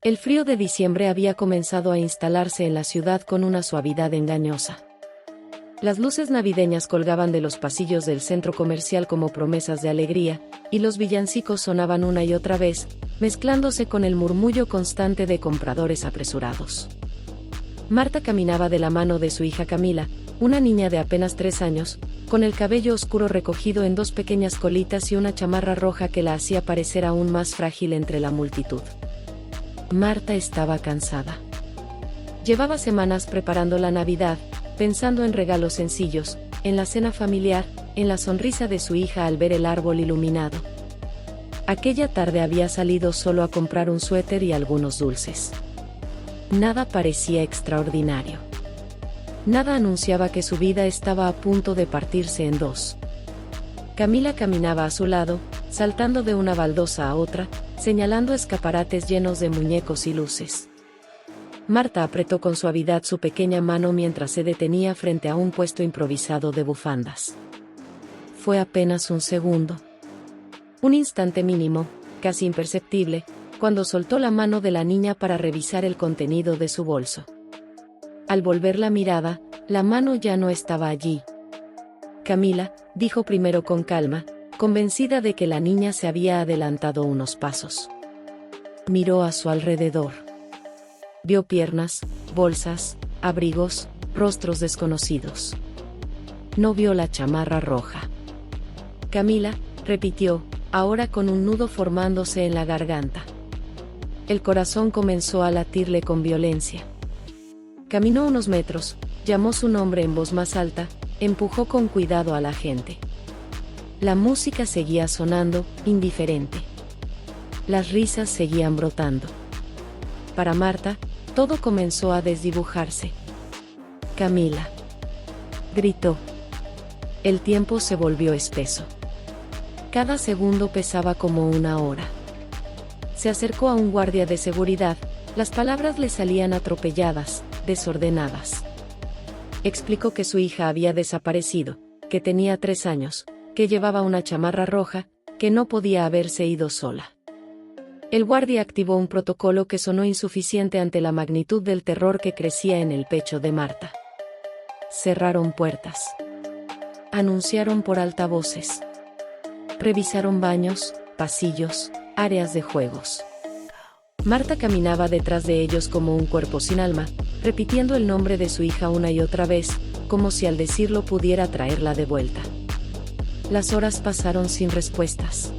El frío de diciembre había comenzado a instalarse en la ciudad con una suavidad engañosa. Las luces navideñas colgaban de los pasillos del centro comercial como promesas de alegría, y los villancicos sonaban una y otra vez, mezclándose con el murmullo constante de compradores apresurados. Marta caminaba de la mano de su hija Camila, una niña de apenas 3 años, con el cabello oscuro recogido en 2 pequeñas colitas y una chamarra roja que la hacía parecer aún más frágil entre la multitud. Marta estaba cansada. Llevaba semanas preparando la Navidad, pensando en regalos sencillos, en la cena familiar, en la sonrisa de su hija al ver el árbol iluminado. Aquella tarde había salido solo a comprar un suéter y algunos dulces. Nada parecía extraordinario. Nada anunciaba que su vida estaba a punto de partirse en 2. Camila caminaba a su lado, saltando de una baldosa a otra, señalando escaparates llenos de muñecos y luces. Marta apretó con suavidad su pequeña mano mientras se detenía frente a un puesto improvisado de bufandas. Fue apenas un segundo. Un instante mínimo, casi imperceptible, cuando soltó la mano de la niña para revisar el contenido de su bolso. Al volver la mirada, la mano ya no estaba allí. Camila, dijo primero con calma, convencida de que la niña se había adelantado unos pasos. Miró a su alrededor. Vio piernas, bolsas, abrigos, rostros desconocidos. No vio la chamarra roja. Camila, repitió, ahora con un nudo formándose en la garganta. El corazón comenzó a latirle con violencia. Caminó unos metros, llamó su nombre en voz más alta, empujó con cuidado a la gente. La música seguía sonando, indiferente. Las risas seguían brotando. Para Marta, todo comenzó a desdibujarse. Camila. Gritó. El tiempo se volvió espeso. Cada segundo pesaba como una hora. Se acercó a un guardia de seguridad, las palabras le salían atropelladas, desordenadas. Explicó que su hija había desaparecido, que tenía 3 años, que llevaba una chamarra roja, que no podía haberse ido sola. El guardia activó un protocolo que sonó insuficiente ante la magnitud del terror que crecía en el pecho de Marta. Cerraron puertas. Anunciaron por altavoces. Revisaron baños, pasillos, áreas de juegos. Marta caminaba detrás de ellos como un cuerpo sin alma, repitiendo el nombre de su hija una y otra vez, como si al decirlo pudiera traerla de vuelta. Las horas pasaron sin respuestas.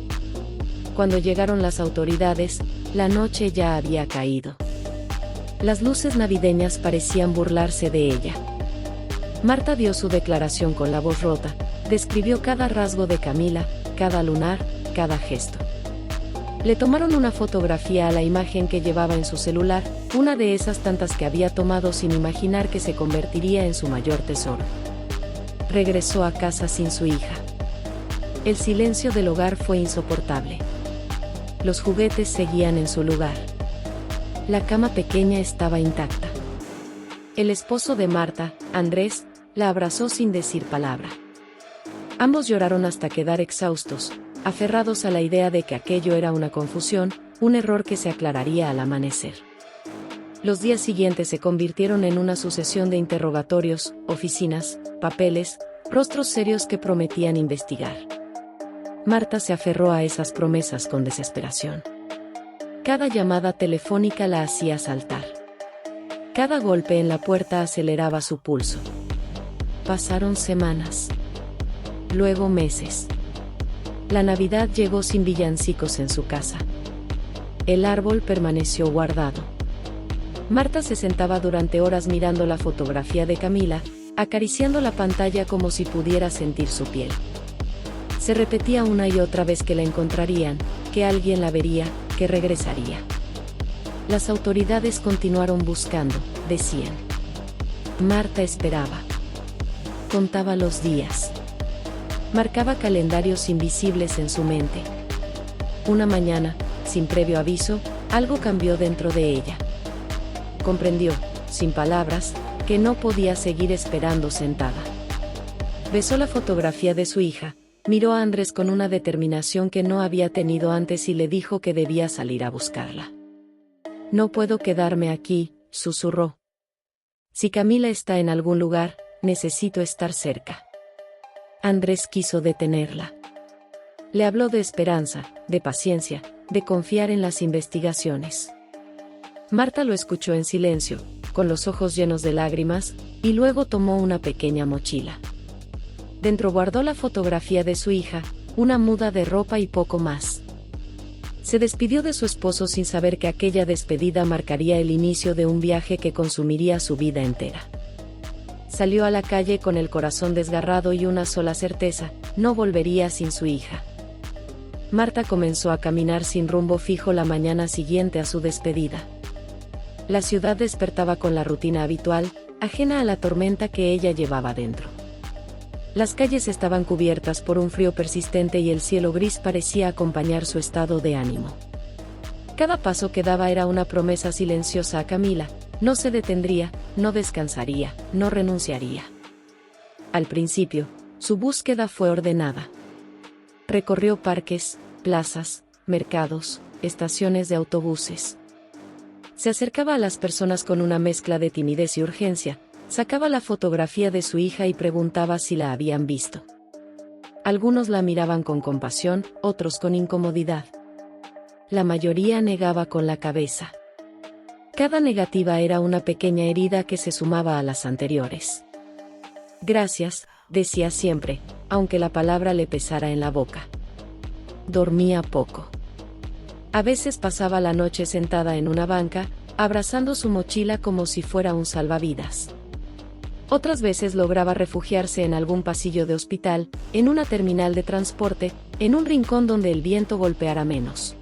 Cuando llegaron las autoridades, la noche ya había caído. Las luces navideñas parecían burlarse de ella. Marta dio su declaración con la voz rota, describió cada rasgo de Camila, cada lunar, cada gesto. Le tomaron una fotografía a la imagen que llevaba en su celular, una de esas tantas que había tomado sin imaginar que se convertiría en su mayor tesoro. Regresó a casa sin su hija. El silencio del hogar fue insoportable. Los juguetes seguían en su lugar. La cama pequeña estaba intacta. El esposo de Marta, Andrés, la abrazó sin decir palabra. Ambos lloraron hasta quedar exhaustos, aferrados a la idea de que aquello era una confusión, un error que se aclararía al amanecer. Los días siguientes se convirtieron en una sucesión de interrogatorios, oficinas, papeles, rostros serios que prometían investigar. Marta se aferró a esas promesas con desesperación. Cada llamada telefónica la hacía saltar. Cada golpe en la puerta aceleraba su pulso. Pasaron semanas. Luego meses. La Navidad llegó sin villancicos en su casa. El árbol permaneció guardado. Marta se sentaba durante horas mirando la fotografía de Camila, acariciando la pantalla como si pudiera sentir su piel. Se repetía una y otra vez que la encontrarían, que alguien la vería, que regresaría. Las autoridades continuaron buscando, decían. Marta esperaba. Contaba los días. Marcaba calendarios invisibles en su mente. Una mañana, sin previo aviso, algo cambió dentro de ella. Comprendió, sin palabras, que no podía seguir esperando sentada. Besó la fotografía de su hija, miró a Andrés con una determinación que no había tenido antes y le dijo que debía salir a buscarla. No puedo quedarme aquí, susurró. Si Camila está en algún lugar, necesito estar cerca. Andrés quiso detenerla. Le habló de esperanza, de paciencia, de confiar en las investigaciones. Marta lo escuchó en silencio, con los ojos llenos de lágrimas, y luego tomó una pequeña mochila. Dentro guardó la fotografía de su hija, una muda de ropa y poco más. Se despidió de su esposo sin saber que aquella despedida marcaría el inicio de un viaje que consumiría su vida entera. Salió a la calle con el corazón desgarrado y una sola certeza: no volvería sin su hija. Marta comenzó a caminar sin rumbo fijo la mañana siguiente a su despedida. La ciudad despertaba con la rutina habitual, ajena a la tormenta que ella llevaba dentro. Las calles estaban cubiertas por un frío persistente y el cielo gris parecía acompañar su estado de ánimo. Cada paso que daba era una promesa silenciosa a Camila: no se detendría, no descansaría, no renunciaría. Al principio, su búsqueda fue ordenada. Recorrió parques, plazas, mercados, estaciones de autobuses. Se acercaba a las personas con una mezcla de timidez y urgencia, sacaba la fotografía de su hija y preguntaba si la habían visto. Algunos la miraban con compasión, otros con incomodidad. La mayoría negaba con la cabeza. Cada negativa era una pequeña herida que se sumaba a las anteriores. Gracias, decía siempre, aunque la palabra le pesara en la boca. Dormía poco. A veces pasaba la noche sentada en una banca, abrazando su mochila como si fuera un salvavidas. Otras veces lograba refugiarse en algún pasillo de hospital, en una terminal de transporte, en un rincón donde el viento golpeara menos.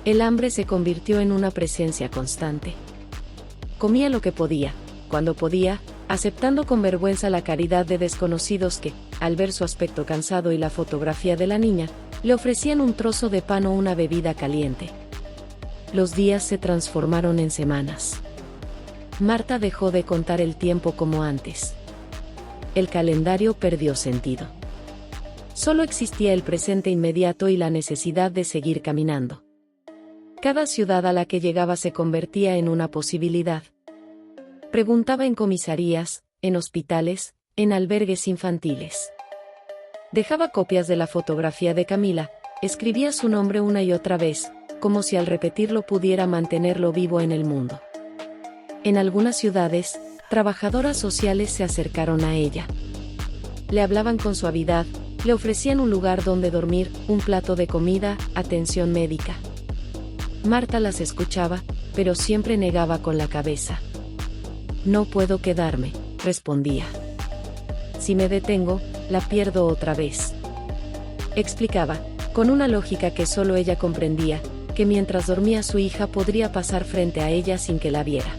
El hambre se convirtió en una presencia constante. Comía lo que podía, cuando podía, aceptando con vergüenza la caridad de desconocidos que, al ver su aspecto cansado y la fotografía de la niña, le ofrecían un trozo de pan o una bebida caliente. Los días se transformaron en semanas. Marta dejó de contar el tiempo como antes. El calendario perdió sentido. Solo existía el presente inmediato y la necesidad de seguir caminando. Cada ciudad a la que llegaba se convertía en una posibilidad. Preguntaba en comisarías, en hospitales, en albergues infantiles. Dejaba copias de la fotografía de Camila, escribía su nombre una y otra vez, como si al repetirlo pudiera mantenerlo vivo en el mundo. En algunas ciudades, trabajadoras sociales se acercaron a ella. Le hablaban con suavidad, le ofrecían un lugar donde dormir, un plato de comida, atención médica. Marta las escuchaba, pero siempre negaba con la cabeza. No puedo quedarme, respondía. Si me detengo, la pierdo otra vez. Explicaba, con una lógica que solo ella comprendía, que mientras dormía su hija podría pasar frente a ella sin que la viera.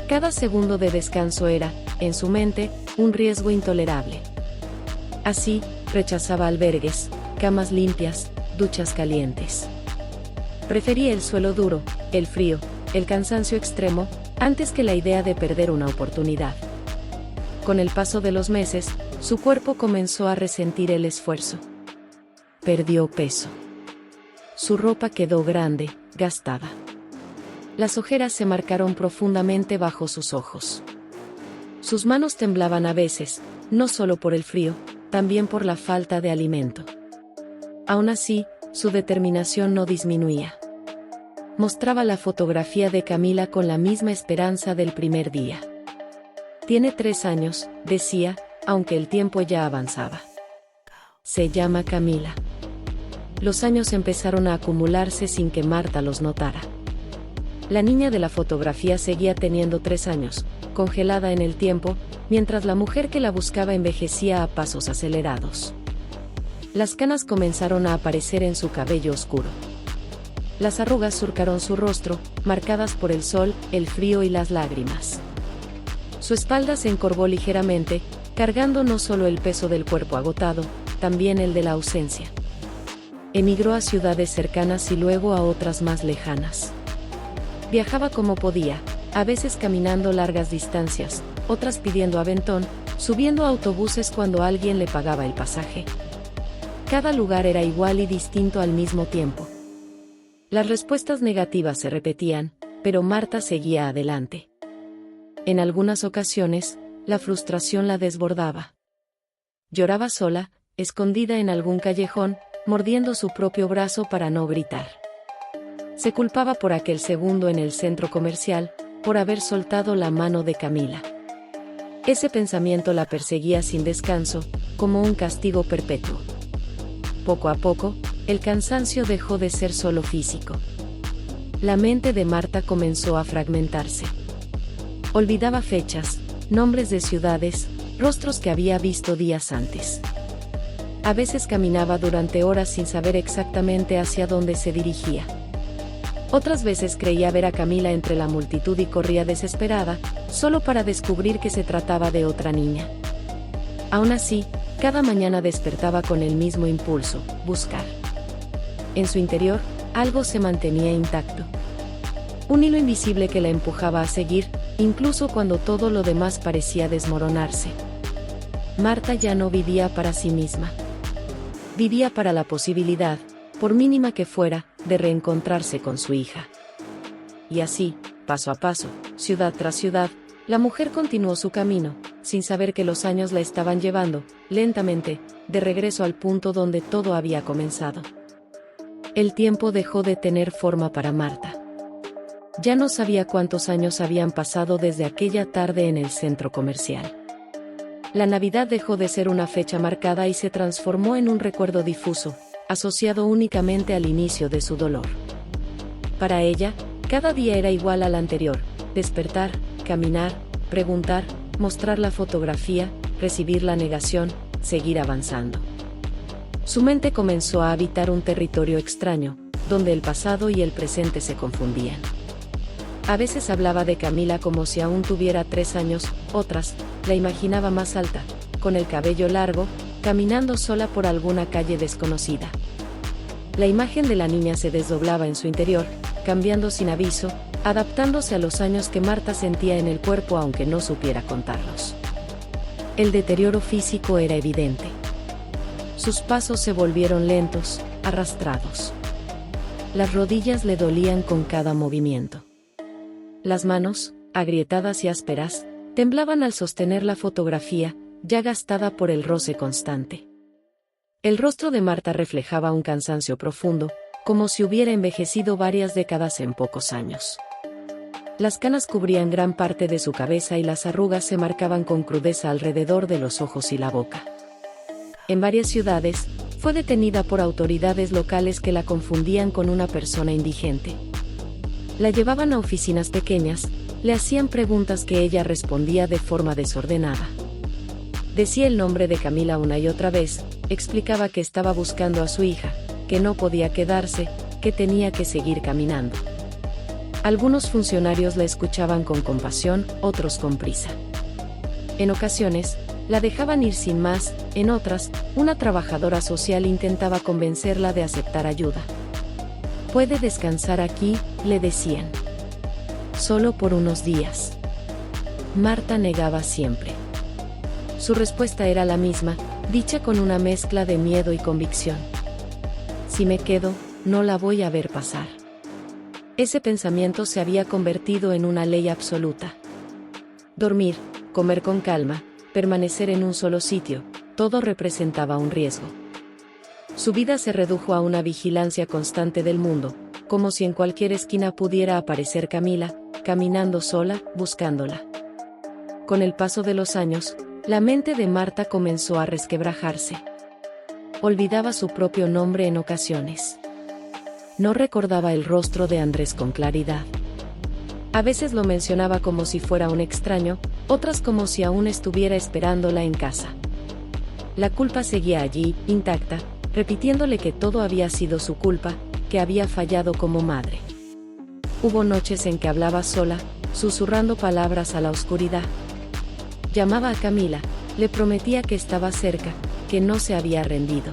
Cada segundo de descanso era, en su mente, un riesgo intolerable. Así, rechazaba albergues, camas limpias, duchas calientes. Prefería el suelo duro, el frío, el cansancio extremo, antes que la idea de perder una oportunidad. Con el paso de los meses, su cuerpo comenzó a resentir el esfuerzo. Perdió peso. Su ropa quedó grande, gastada. Las ojeras se marcaron profundamente bajo sus ojos. Sus manos temblaban a veces, no solo por el frío, también por la falta de alimento. Aún así, su determinación no disminuía. Mostraba la fotografía de Camila con la misma esperanza del primer día. Tiene 3 años, decía, aunque el tiempo ya avanzaba. Se llama Camila. Los años empezaron a acumularse sin que Marta los notara. La niña de la fotografía seguía teniendo 3 años, congelada en el tiempo, mientras la mujer que la buscaba envejecía a pasos acelerados. Las canas comenzaron a aparecer en su cabello oscuro. Las arrugas surcaron su rostro, marcadas por el sol, el frío y las lágrimas. Su espalda se encorvó ligeramente, cargando no solo el peso del cuerpo agotado, también el de la ausencia. Emigró a ciudades cercanas y luego a otras más lejanas. Viajaba como podía, a veces caminando largas distancias, otras pidiendo aventón, subiendo a autobuses cuando alguien le pagaba el pasaje. Cada lugar era igual y distinto al mismo tiempo. Las respuestas negativas se repetían, pero Marta seguía adelante. En algunas ocasiones, la frustración la desbordaba. Lloraba sola, escondida en algún callejón, mordiendo su propio brazo para no gritar. Se culpaba por aquel segundo en el centro comercial, por haber soltado la mano de Camila. Ese pensamiento la perseguía sin descanso, como un castigo perpetuo. Poco a poco, el cansancio dejó de ser solo físico. La mente de Marta comenzó a fragmentarse. Olvidaba fechas, nombres de ciudades, rostros que había visto días antes. A veces caminaba durante horas sin saber exactamente hacia dónde se dirigía. Otras veces creía ver a Camila entre la multitud y corría desesperada, solo para descubrir que se trataba de otra niña. Aún así, cada mañana despertaba con el mismo impulso, buscar. En su interior, algo se mantenía intacto. Un hilo invisible que la empujaba a seguir, incluso cuando todo lo demás parecía desmoronarse. Marta ya no vivía para sí misma. Vivía para la posibilidad, por mínima que fuera, de reencontrarse con su hija. Y así, paso a paso, ciudad tras ciudad, la mujer continuó su camino, sin saber que los años la estaban llevando, lentamente, de regreso al punto donde todo había comenzado. El tiempo dejó de tener forma para Marta. Ya no sabía cuántos años habían pasado desde aquella tarde en el centro comercial. La Navidad dejó de ser una fecha marcada y se transformó en un recuerdo difuso, asociado únicamente al inicio de su dolor. Para ella, cada día era igual al anterior: despertar, caminar, preguntar, mostrar la fotografía, recibir la negación, seguir avanzando. Su mente comenzó a habitar un territorio extraño, donde el pasado y el presente se confundían. A veces hablaba de Camila como si aún tuviera 3 años, otras, la imaginaba más alta, con el cabello largo, caminando sola por alguna calle desconocida. La imagen de la niña se desdoblaba en su interior, cambiando sin aviso, adaptándose a los años que Marta sentía en el cuerpo aunque no supiera contarlos. El deterioro físico era evidente. Sus pasos se volvieron lentos, arrastrados. Las rodillas le dolían con cada movimiento. Las manos, agrietadas y ásperas, temblaban al sostener la fotografía, ya gastada por el roce constante. El rostro de Marta reflejaba un cansancio profundo, como si hubiera envejecido varias décadas en pocos años. Las canas cubrían gran parte de su cabeza y las arrugas se marcaban con crudeza alrededor de los ojos y la boca. En varias ciudades, fue detenida por autoridades locales que la confundían con una persona indigente. La llevaban a oficinas pequeñas, le hacían preguntas que ella respondía de forma desordenada. Decía el nombre de Camila una y otra vez, explicaba que estaba buscando a su hija, que no podía quedarse, que tenía que seguir caminando. Algunos funcionarios la escuchaban con compasión, otros con prisa. En ocasiones, la dejaban ir sin más, en otras, una trabajadora social intentaba convencerla de aceptar ayuda. «Puede descansar aquí», le decían. «Solo por unos días». Marta negaba siempre. Su respuesta era la misma, dicha con una mezcla de miedo y convicción: «Si me quedo, no la voy a ver pasar». Ese pensamiento se había convertido en una ley absoluta. Dormir, comer con calma, permanecer en un solo sitio, todo representaba un riesgo. Su vida se redujo a una vigilancia constante del mundo, como si en cualquier esquina pudiera aparecer Camila, caminando sola, buscándola. Con el paso de los años, la mente de Marta comenzó a resquebrajarse. Olvidaba su propio nombre en ocasiones. No recordaba el rostro de Andrés con claridad. A veces lo mencionaba como si fuera un extraño, otras como si aún estuviera esperándola en casa. La culpa seguía allí, intacta, repitiéndole que todo había sido su culpa, que había fallado como madre. Hubo noches en que hablaba sola, susurrando palabras a la oscuridad. Llamaba a Camila, le prometía que estaba cerca, que no se había rendido.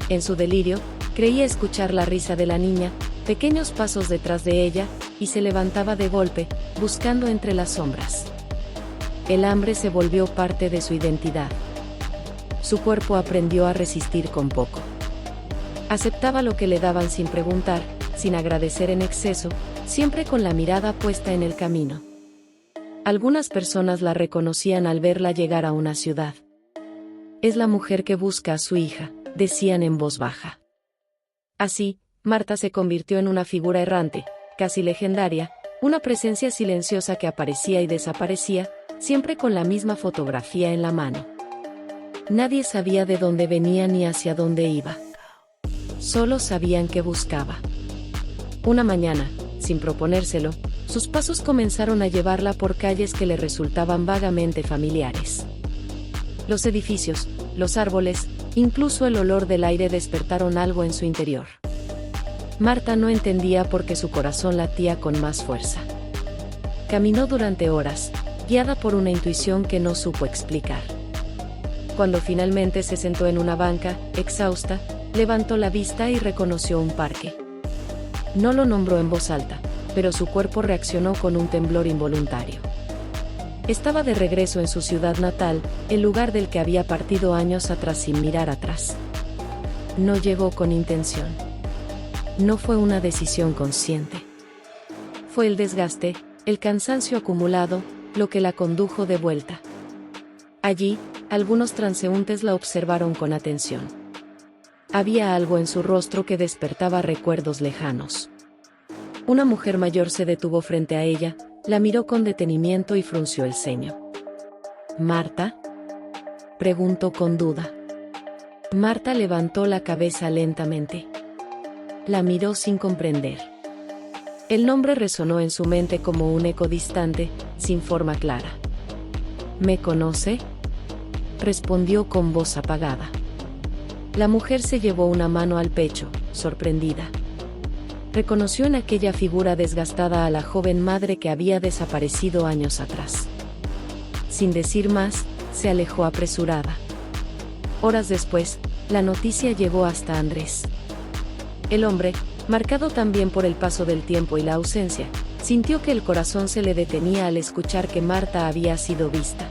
En su delirio, creía escuchar la risa de la niña, pequeños pasos detrás de ella, y se levantaba de golpe, buscando entre las sombras. El hambre se volvió parte de su identidad. Su cuerpo aprendió a resistir con poco. Aceptaba lo que le daban sin preguntar, sin agradecer en exceso, siempre con la mirada puesta en el camino. Algunas personas la reconocían al verla llegar a una ciudad. Es la mujer que busca a su hija, decían en voz baja. Así, Marta se convirtió en una figura errante, casi legendaria, una presencia silenciosa que aparecía y desaparecía, siempre con la misma fotografía en la mano. Nadie sabía de dónde venía ni hacia dónde iba. Solo sabían que buscaba. Una mañana, sin proponérselo, sus pasos comenzaron a llevarla por calles que le resultaban vagamente familiares. Los edificios, los árboles, incluso el olor del aire despertaron algo en su interior. Marta no entendía por qué su corazón latía con más fuerza. Caminó durante horas, guiada por una intuición que no supo explicar. Cuando finalmente se sentó en una banca, exhausta, levantó la vista y reconoció un parque. No lo nombró en voz alta, pero su cuerpo reaccionó con un temblor involuntario. Estaba de regreso en su ciudad natal, el lugar del que había partido años atrás sin mirar atrás. No llegó con intención. No fue una decisión consciente. Fue el desgaste, el cansancio acumulado, lo que la condujo de vuelta. Allí, algunos transeúntes la observaron con atención. Había algo en su rostro que despertaba recuerdos lejanos. Una mujer mayor se detuvo frente a ella, la miró con detenimiento y frunció el ceño. ¿Marta?, preguntó con duda. Marta levantó la cabeza lentamente. La miró sin comprender. El nombre resonó en su mente como un eco distante, sin forma clara. ¿Me conoce?, respondió con voz apagada. La mujer se llevó una mano al pecho, sorprendida. Reconoció en aquella figura desgastada a la joven madre que había desaparecido años atrás. Sin decir más, se alejó apresurada. Horas después, la noticia llegó hasta Andrés. El hombre, marcado también por el paso del tiempo y la ausencia, sintió que el corazón se le detenía al escuchar que Marta había sido vista.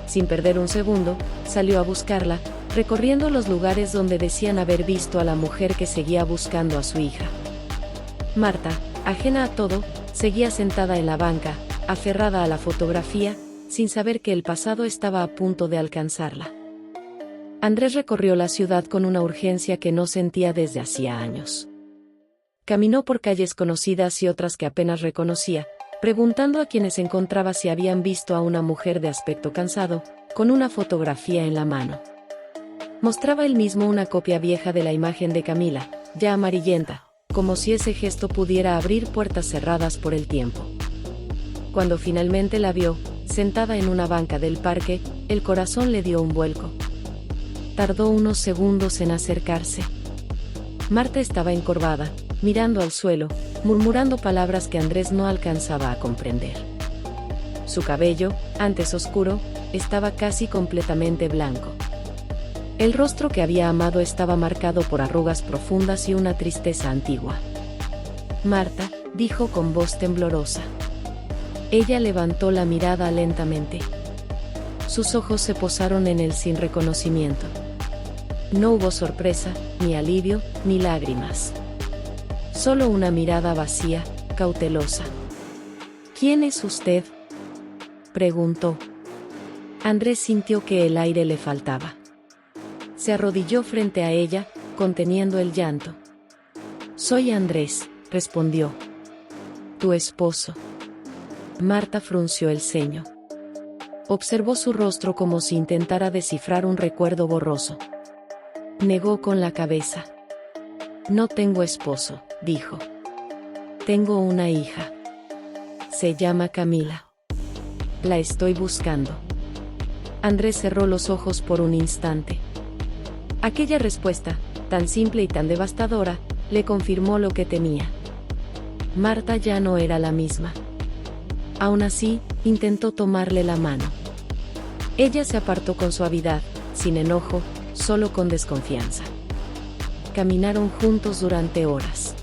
Sin perder un segundo, salió a buscarla, recorriendo los lugares donde decían haber visto a la mujer que seguía buscando a su hija. Marta, ajena a todo, seguía sentada en la banca, aferrada a la fotografía, sin saber que el pasado estaba a punto de alcanzarla. Andrés recorrió la ciudad con una urgencia que no sentía desde hacía años. Caminó por calles conocidas y otras que apenas reconocía, preguntando a quienes encontraba si habían visto a una mujer de aspecto cansado, con una fotografía en la mano. Mostraba él mismo una copia vieja de la imagen de Camila, ya amarillenta, como si ese gesto pudiera abrir puertas cerradas por el tiempo. Cuando finalmente la vio, sentada en una banca del parque, el corazón le dio un vuelco. Tardó unos segundos en acercarse. Marta estaba encorvada, mirando al suelo, murmurando palabras que Andrés no alcanzaba a comprender. Su cabello, antes oscuro, estaba casi completamente blanco. El rostro que había amado estaba marcado por arrugas profundas y una tristeza antigua. Marta, dijo con voz temblorosa. Ella levantó la mirada lentamente. Sus ojos se posaron en él sin reconocimiento. No hubo sorpresa, ni alivio, ni lágrimas. Solo una mirada vacía, cautelosa. ¿Quién es usted?, preguntó. Andrés sintió que el aire le faltaba. Se arrodilló frente a ella, conteniendo el llanto. Soy Andrés, respondió. Tu esposo. Marta frunció el ceño. Observó su rostro como si intentara descifrar un recuerdo borroso. Negó con la cabeza. No tengo esposo, dijo. Tengo una hija. Se llama Camila. La estoy buscando. Andrés cerró los ojos por un instante. Aquella respuesta, tan simple y tan devastadora, le confirmó lo que temía. Marta ya no era la misma. Aún así, intentó tomarle la mano. Ella se apartó con suavidad, sin enojo, solo con desconfianza. Caminaron juntos durante horas.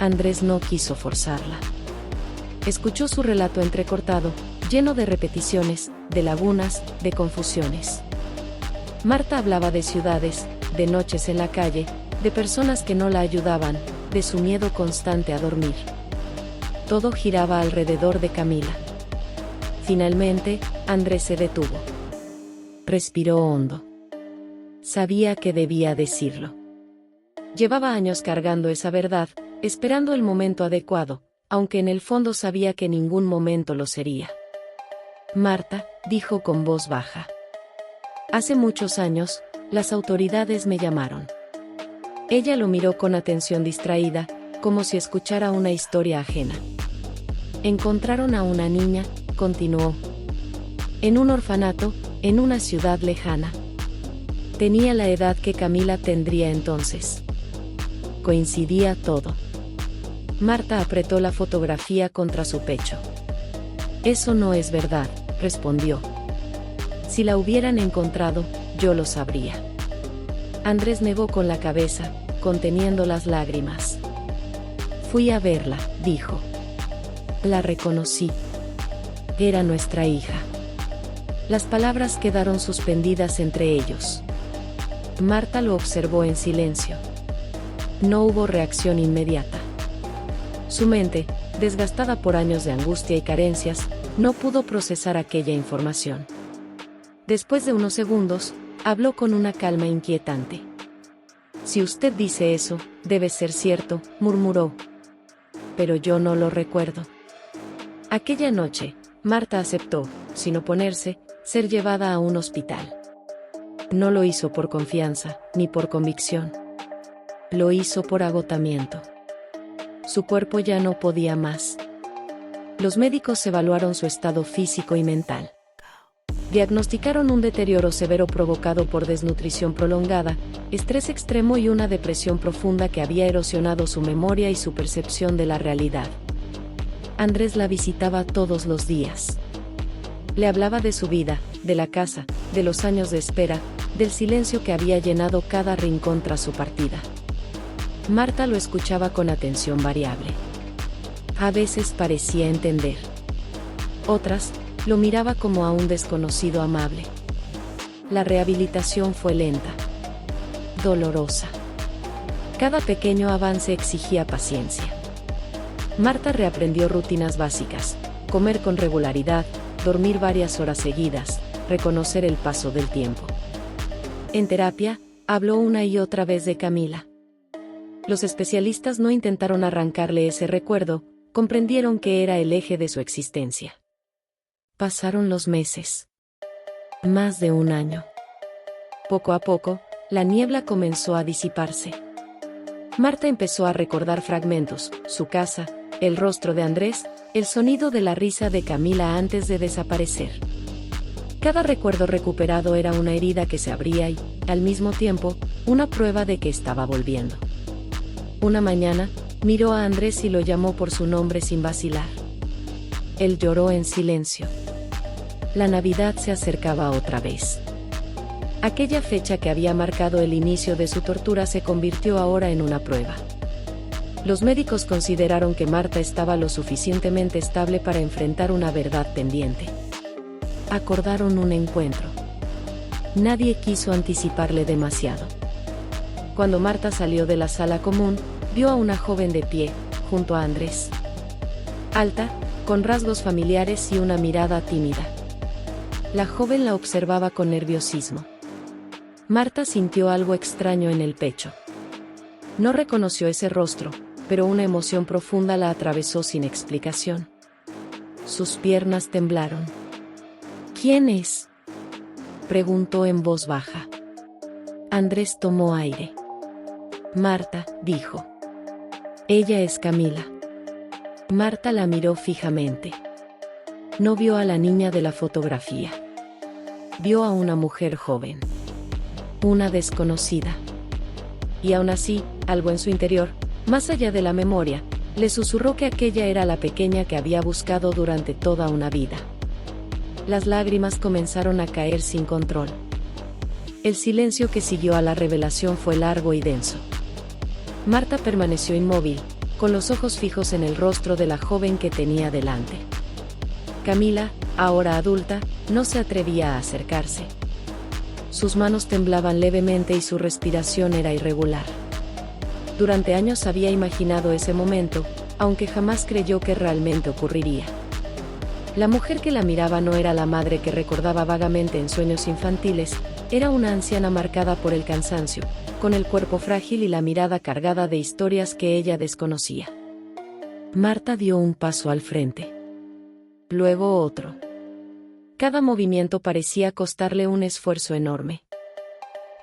Andrés no quiso forzarla. Escuchó su relato entrecortado, lleno de repeticiones, de lagunas, de confusiones. Marta hablaba de ciudades, de noches en la calle, de personas que no la ayudaban, de su miedo constante a dormir. todo giraba alrededor de Camila. Finalmente, Andrés se detuvo. Respiró hondo. Sabía que debía decirlo. Llevaba años cargando esa verdad, esperando el momento adecuado, aunque en el fondo sabía que ningún momento lo sería. Marta, dijo con voz baja. Hace muchos años, las autoridades me llamaron. Ella lo miró con atención distraída, como si escuchara una historia ajena. Encontraron a una niña, continuó. En un orfanato, en una ciudad lejana. Tenía la edad que Camila tendría entonces. Coincidía todo. Marta apretó la fotografía contra su pecho. Eso no es verdad, respondió. Si la hubieran encontrado, yo lo sabría. Andrés negó con la cabeza, conteniendo las lágrimas. Fui a verla, dijo. La reconocí. Era nuestra hija. Las palabras quedaron suspendidas entre ellos. Marta lo observó en silencio. No hubo reacción inmediata. Su mente, desgastada por años de angustia y carencias, no pudo procesar aquella información. Después de unos segundos, habló con una calma inquietante. Si usted dice eso, debe ser cierto, murmuró. Pero yo no lo recuerdo. Aquella noche, Marta aceptó, sin oponerse, ser llevada a un hospital. No lo hizo por confianza, ni por convicción. Lo hizo por agotamiento. Su cuerpo ya no podía más. Los médicos evaluaron su estado físico y mental. Diagnosticaron un deterioro severo provocado por desnutrición prolongada, estrés extremo y una depresión profunda que había erosionado su memoria y su percepción de la realidad. Andrés la visitaba todos los días. Le hablaba de su vida, de la casa, de los años de espera, del silencio que había llenado cada rincón tras su partida. Marta lo escuchaba con atención variable. A veces parecía entender. Otras, lo miraba como a un desconocido amable. La rehabilitación fue lenta. Dolorosa. Cada pequeño avance exigía paciencia. Marta reaprendió rutinas básicas: comer con regularidad, dormir varias horas seguidas, reconocer el paso del tiempo. En terapia, habló una y otra vez de Camila. Los especialistas no intentaron arrancarle ese recuerdo, comprendieron que era el eje de su existencia. Pasaron los meses. Más de un año. Poco a poco, la niebla comenzó a disiparse. Marta empezó a recordar fragmentos: su casa, el rostro de Andrés, el sonido de la risa de Camila antes de desaparecer. Cada recuerdo recuperado era una herida que se abría y, al mismo tiempo, una prueba de que estaba volviendo. Una mañana, miró a Andrés y lo llamó por su nombre sin vacilar. Él lloró en silencio. La Navidad se acercaba otra vez. Aquella fecha que había marcado el inicio de su tortura se convirtió ahora en una prueba. Los médicos consideraron que Marta estaba lo suficientemente estable para enfrentar una verdad pendiente. Acordaron un encuentro. Nadie quiso anticiparle demasiado. Cuando Marta salió de la sala común, vio a una joven de pie, junto a Andrés. Alta, con rasgos familiares y una mirada tímida. La joven la observaba con nerviosismo. Marta sintió algo extraño en el pecho. No reconoció ese rostro, pero una emoción profunda la atravesó sin explicación. Sus piernas temblaron. ¿Quién es?, preguntó en voz baja. Andrés tomó aire. Marta, dijo. Ella es Camila. Marta la miró fijamente. No vio a la niña de la fotografía. Vio a una mujer joven. Una desconocida. Y aún así, algo en su interior, más allá de la memoria, le susurró que aquella era la pequeña que había buscado durante toda una vida. Las lágrimas comenzaron a caer sin control. El silencio que siguió a la revelación fue largo y denso. Marta permaneció inmóvil, con los ojos fijos en el rostro de la joven que tenía delante. Camila, ahora adulta, no se atrevía a acercarse. Sus manos temblaban levemente y su respiración era irregular. Durante años había imaginado ese momento, aunque jamás creyó que realmente ocurriría. La mujer que la miraba no era la madre que recordaba vagamente en sueños infantiles, era una anciana marcada por el cansancio, con el cuerpo frágil y la mirada cargada de historias que ella desconocía. Marta dio un paso al frente. Luego otro. Cada movimiento parecía costarle un esfuerzo enorme.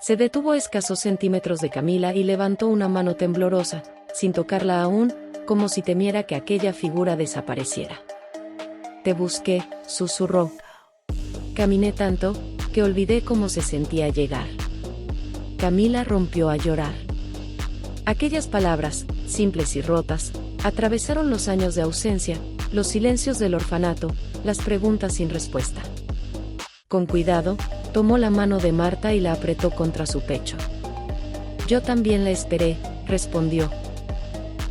Se detuvo a escasos centímetros de Camila y levantó una mano temblorosa, sin tocarla aún, como si temiera que aquella figura desapareciera. «Te busqué», susurró. «Caminé tanto, que olvidé cómo se sentía llegar». Camila rompió a llorar. Aquellas palabras, simples y rotas, atravesaron los años de ausencia, los silencios del orfanato, las preguntas sin respuesta. Con cuidado, tomó la mano de Marta y la apretó contra su pecho. «Yo también la esperé», respondió.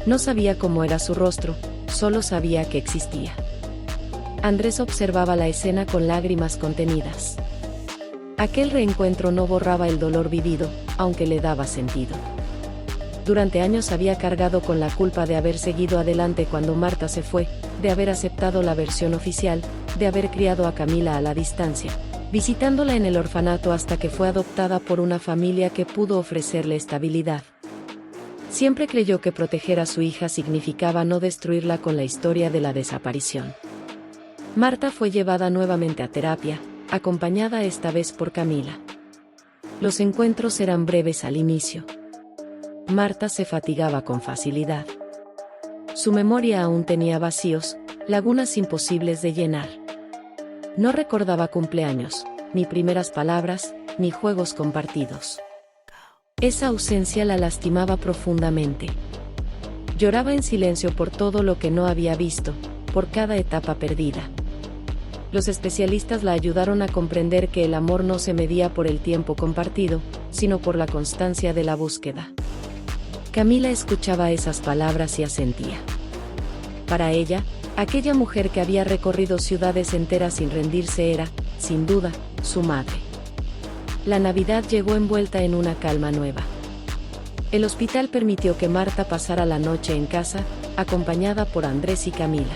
No sabía cómo era su rostro, solo sabía que existía. Andrés observaba la escena con lágrimas contenidas. Aquel reencuentro no borraba el dolor vivido, aunque le daba sentido. Durante años había cargado con la culpa de haber seguido adelante cuando Marta se fue, de haber aceptado la versión oficial, de haber criado a Camila a la distancia, visitándola en el orfanato hasta que fue adoptada por una familia que pudo ofrecerle estabilidad. Siempre creyó que proteger a su hija significaba no destruirla con la historia de la desaparición. Marta fue llevada nuevamente a terapia, acompañada esta vez por Camila. Los encuentros eran breves al inicio. Marta se fatigaba con facilidad. Su memoria aún tenía vacíos, lagunas imposibles de llenar. No recordaba cumpleaños, ni primeras palabras, ni juegos compartidos. Esa ausencia la lastimaba profundamente. Lloraba en silencio por todo lo que no había visto, por cada etapa perdida. Los especialistas la ayudaron a comprender que el amor no se medía por el tiempo compartido, sino por la constancia de la búsqueda. Camila escuchaba esas palabras y asentía. Para ella, aquella mujer que había recorrido ciudades enteras sin rendirse era, sin duda, su madre. La Navidad llegó envuelta en una calma nueva. El hospital permitió que Marta pasara la noche en casa, acompañada por Andrés y Camila.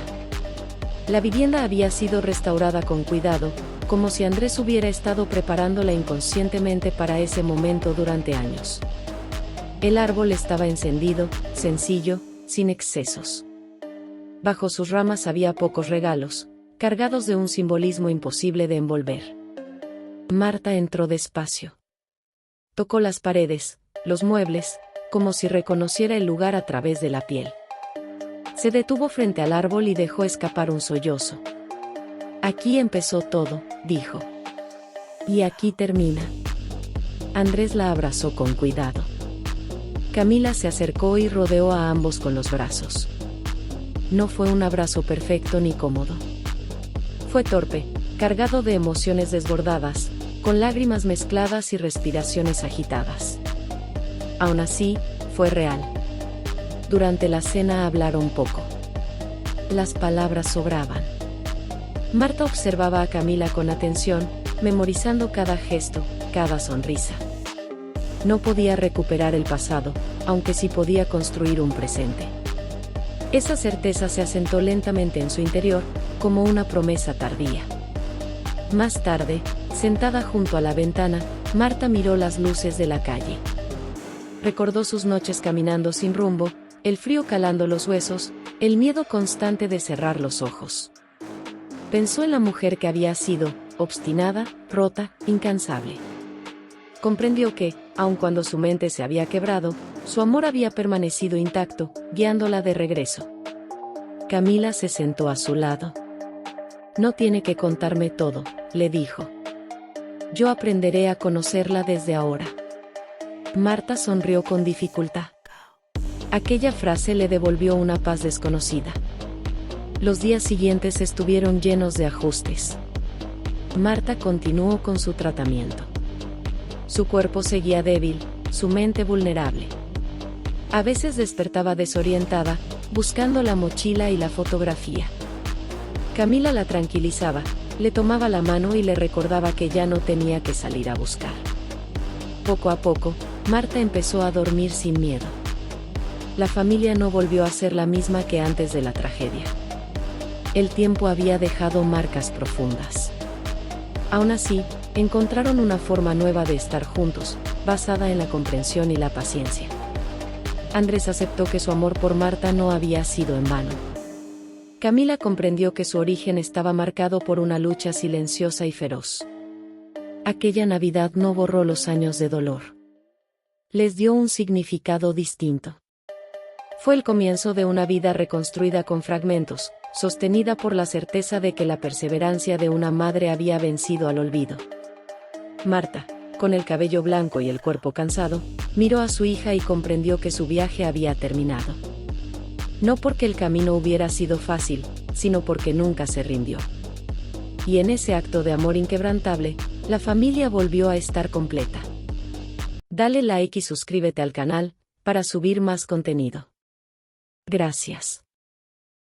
La vivienda había sido restaurada con cuidado, como si Andrés hubiera estado preparándola inconscientemente para ese momento durante años. El árbol estaba encendido, sencillo, sin excesos. Bajo sus ramas había pocos regalos, cargados de un simbolismo imposible de envolver. Marta entró despacio. Tocó las paredes, los muebles, como si reconociera el lugar a través de la piel. Se detuvo frente al árbol y dejó escapar un sollozo. «Aquí empezó todo», dijo. «Y aquí termina». Andrés la abrazó con cuidado. Camila se acercó y rodeó a ambos con los brazos. No fue un abrazo perfecto ni cómodo. Fue torpe, cargado de emociones desbordadas, con lágrimas mezcladas y respiraciones agitadas. Aún así, fue real. Durante la cena hablaron poco. Las palabras sobraban. Marta observaba a Camila con atención, memorizando cada gesto, cada sonrisa. No podía recuperar el pasado, aunque sí podía construir un presente. Esa certeza se asentó lentamente en su interior, como una promesa tardía. Más tarde, sentada junto a la ventana, Marta miró las luces de la calle. Recordó sus noches caminando sin rumbo, el frío calando los huesos, el miedo constante de cerrar los ojos. Pensó en la mujer que había sido, obstinada, rota, incansable. Comprendió que, aun cuando su mente se había quebrado, su amor había permanecido intacto, guiándola de regreso. Camila se sentó a su lado. «No tiene que contarme todo», le dijo. «Yo aprenderé a conocerla desde ahora». Marta sonrió con dificultad. Aquella frase le devolvió una paz desconocida. Los días siguientes estuvieron llenos de ajustes. Marta continuó con su tratamiento. Su cuerpo seguía débil, su mente vulnerable. A veces despertaba desorientada, buscando la mochila y la fotografía. Camila la tranquilizaba, le tomaba la mano y le recordaba que ya no tenía que salir a buscar. Poco a poco, Marta empezó a dormir sin miedo. la familia no volvió a ser la misma que antes de la tragedia. El tiempo había dejado marcas profundas. Aún así, encontraron una forma nueva de estar juntos, basada en la comprensión y la paciencia. Andrés aceptó que su amor por Marta no había sido en vano. Camila comprendió que su origen estaba marcado por una lucha silenciosa y feroz. Aquella Navidad no borró los años de dolor. Les dio un significado distinto. Fue el comienzo de una vida reconstruida con fragmentos, sostenida por la certeza de que la perseverancia de una madre había vencido al olvido. Marta, con el cabello blanco y el cuerpo cansado, miró a su hija y comprendió que su viaje había terminado. No porque el camino hubiera sido fácil, sino porque nunca se rindió. Y en ese acto de amor inquebrantable, la familia volvió a estar completa. Dale like y suscríbete al canal, para subir más contenido. Gracias.